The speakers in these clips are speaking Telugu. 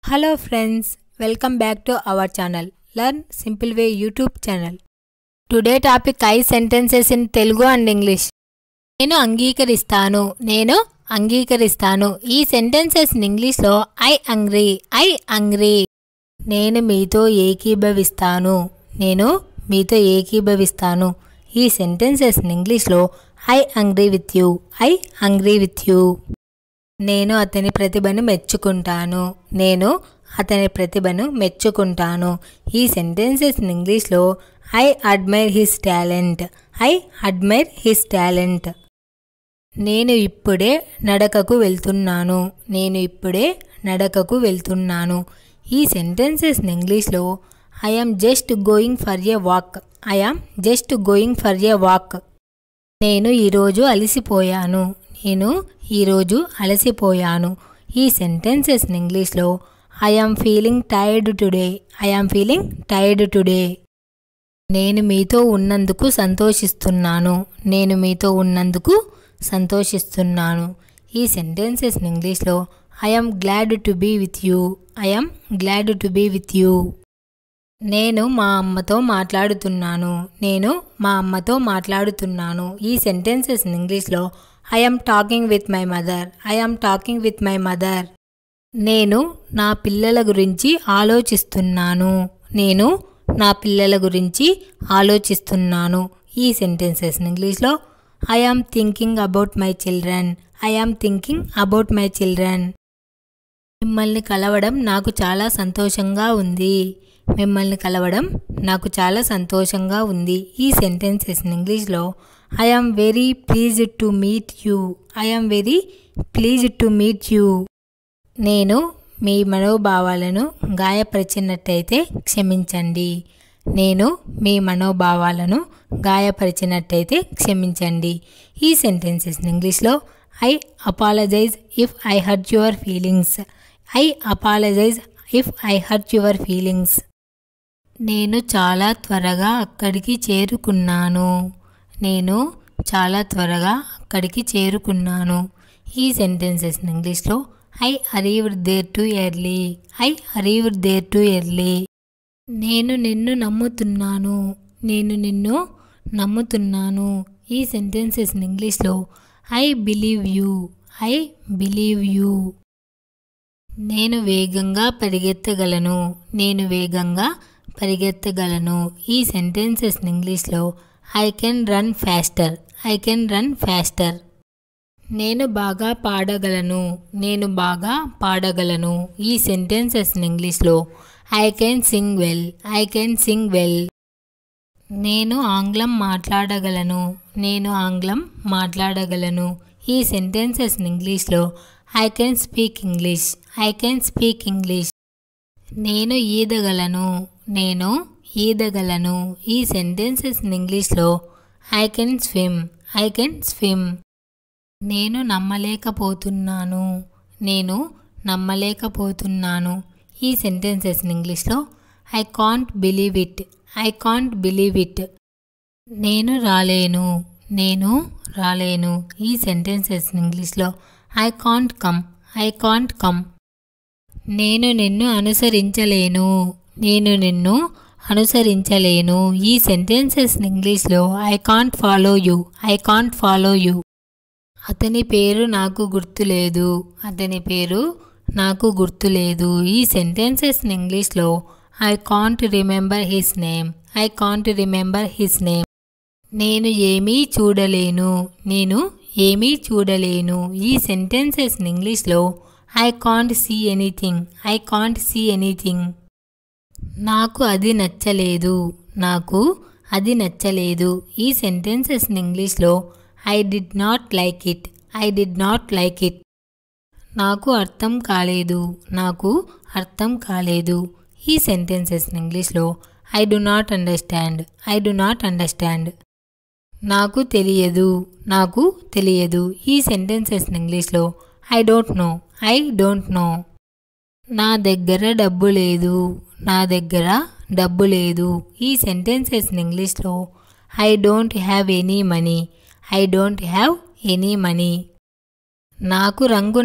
Hello friends, welcome back to our channel Learn Simple Way YouTube channel. Today topic I sentences in Telugu and English. నేను అంగీకరిస్తాను ఈ సెంటెన్సెస్ ఇన్ ఇంగ్లీష్ లో I agree నేను మీతో ఏకీభవిస్తాను ఈ సెంటెన్సెస్ ఇన్ ఇంగ్లీష్ లో I agree with you నేను అతని ప్రతిభను మెచ్చుకుంటాను ఈ సెంటెన్సెస్ ఇన్ ఇంగ్లీష్ లో I admire his talent నేను ఇప్పుడే నడకకు వెళ్తున్నాను ఈ సెంటెన్సెస్ ఇన్ ఇంగ్లీష్ లో I am just going for a walk నేను ఈరోజు అలసిపోయాను ఈ సెంటెన్సెస్ ఇన్ ఇంగ్లీష్ లో I am feeling tired today నేను మీతో ఉన్నందుకు సంతోషిస్తున్నాను ఈ సెంటెన్సెస్ ఇన్ ఇంగ్లీష్ లో I am glad to be with you నేను మా అమ్మతో మాట్లాడుతున్నాను ఈ సెంటెన్సెస్ ఇన్ ఇంగ్లీష్ లో I am talking with my mother నేను నా పిల్లల గురించి ఆలోచిస్తున్నాను ఈ సెంటెన్సెస్ ఇన్ ఇంగ్లీష్ లో I am thinking about my children మిమ్మల్ని కలవడం నాకు చాలా సంతోషంగా ఉంది ఈ సెంటెన్సెస్ ఇన్ ఇంగ్లీష్ లో I am very pleased to meet you నేను మీ మనోభావాలను గాయపరిచినట్టయితే క్షమించండి ఈ సెంటెన్సెస్ ఇన్ ఇంగ్లీష్ లో I apologize if I hurt your feelings నేను చాలా త్వరగా అక్కడికి చేరుకున్నాను ఈ సెంటెన్సెస్ ఇన్ ఇంగ్లీష్ లో I arrived there too early నేను నిన్ను నమ్ముతున్నాను ఈ సెంటెన్సెస్ ఇన్ ఇంగ్లీష్ లో I believe you నేను వేగంగా పరిగెత్తగలను ఈ సెంటెన్సెస్ ఇన్ ఇంగ్లీష్ లో I can run faster నేను బాగా పాడగలను ఈ సెంటెన్సెస్ ఇన్ ఇంగ్లీష్ లో I can sing well నేను ఆంగ్లం మాట్లాడగలను ఈ సెంటెన్సెస్ ఇన్ ఇంగ్లీష్ లో I can speak English నేను ఈదగలను ఈ సెంటెన్సెస్ ఇన్ ఇంగ్లీష్ లో I can swim నేను నమ్మలేకపోతున్నాను ఈ సెంటెన్సెస్ ఇన్ ఇంగ్లీష్ లో I can't believe it నేను రాలేను ఈ సెంటెన్సెస్ ఇన్ ఇంగ్లీష్ లో I can't come నేను నిన్ను అనుసరించలేను ఈ సెంటెన్సెస్ ఇన్ ఇంగ్లీష్ లో I can't follow you అతని పేరు నాకు గుర్తులేదు ఈ సెంటెన్సెస్ ఇన్ ఇంగ్లీష్ లో I can't remember his name నేను ఏమీ చూడలేను ఈ సెంటెన్సెస్ ఇన్ ఇంగ్లీష్ లో I can't see anything నాకు అది నచ్చలేదు ఈ సెంటెన్సెస్ ఇన్ ఇంగ్లీష్ లో I did not like it నాకు అర్థం కాలేదు ఈ సెంటెన్సెస్ ఇన్ ఇంగ్లీష్ లో I do not understand నాకు తెలియదు ఈ సెంటెన్సెస్ ఇన్ ఇంగ్లీష్ లో I don't know నా దగ్గర డబ్బు లేదు ఈ సెంటెన్సెస్ ఇన్ ఇంగ్లీష్ లో I don't have any money నాకు రంగు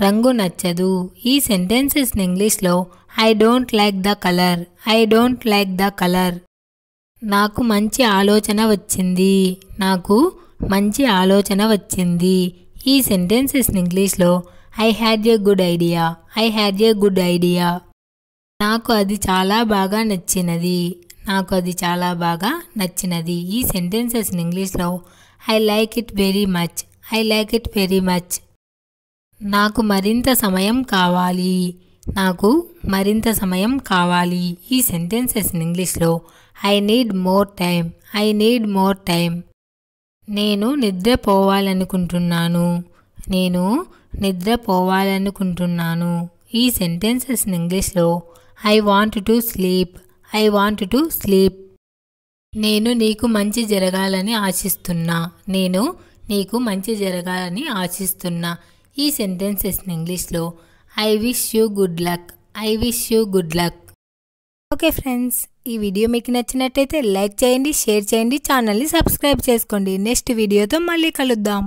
రంగు నచ్చదు. ఈ సెంటెన్సెస్ ఇంగ్లీష్లో I don't like the colour. I don't like the colour. నాకు మంచి ఆలోచన వచ్చింది. నాకు మంచి ఆలోచన వచ్చింది. ఈ సెంటెన్సెస్ ఇంగ్లీష్లో I had a good idea. I had a good idea. నాకు అది చాలా బాగా నచ్చినది. నాకు అది చాలా బాగా నచ్చినది. ఈ సెంటెన్సెస్ ఇంగ్లీష్లో I like it very much. I like it very much. నాకు మరింత సమయం కావాలి. నాకు మరింత సమయం కావాలి. ఈ సెంటెన్సెస్ ఇంగ్లీష్లో I need more time. I need more time. నేను నిద్రపోవాలనుకుంటున్నాను. నేను నిద్రపోవాలనుకుంటున్నాను. ఈ సెంటెన్సెస్ ఇంగ్లీష్లో I want to sleep. I want to sleep. నేను నీకు మంచి జరగాలని ఆశిస్తున్నా. నేను నీకు మంచి జరగాలని ఆశిస్తున్నా. ఈ సెంటెన్సెస్ ఇంగ్లీష్లో I wish you good luck. I wish you good luck. Okay friends, ఈ వీడియో మీకు నచ్చినట్టయితే లైక్ చేయండి, షేర్ చేయండి, ఛానల్ని సబ్స్క్రైబ్ చేసుకోండి. నెక్స్ట్ వీడియోతో మళ్ళీ కలుద్దాం.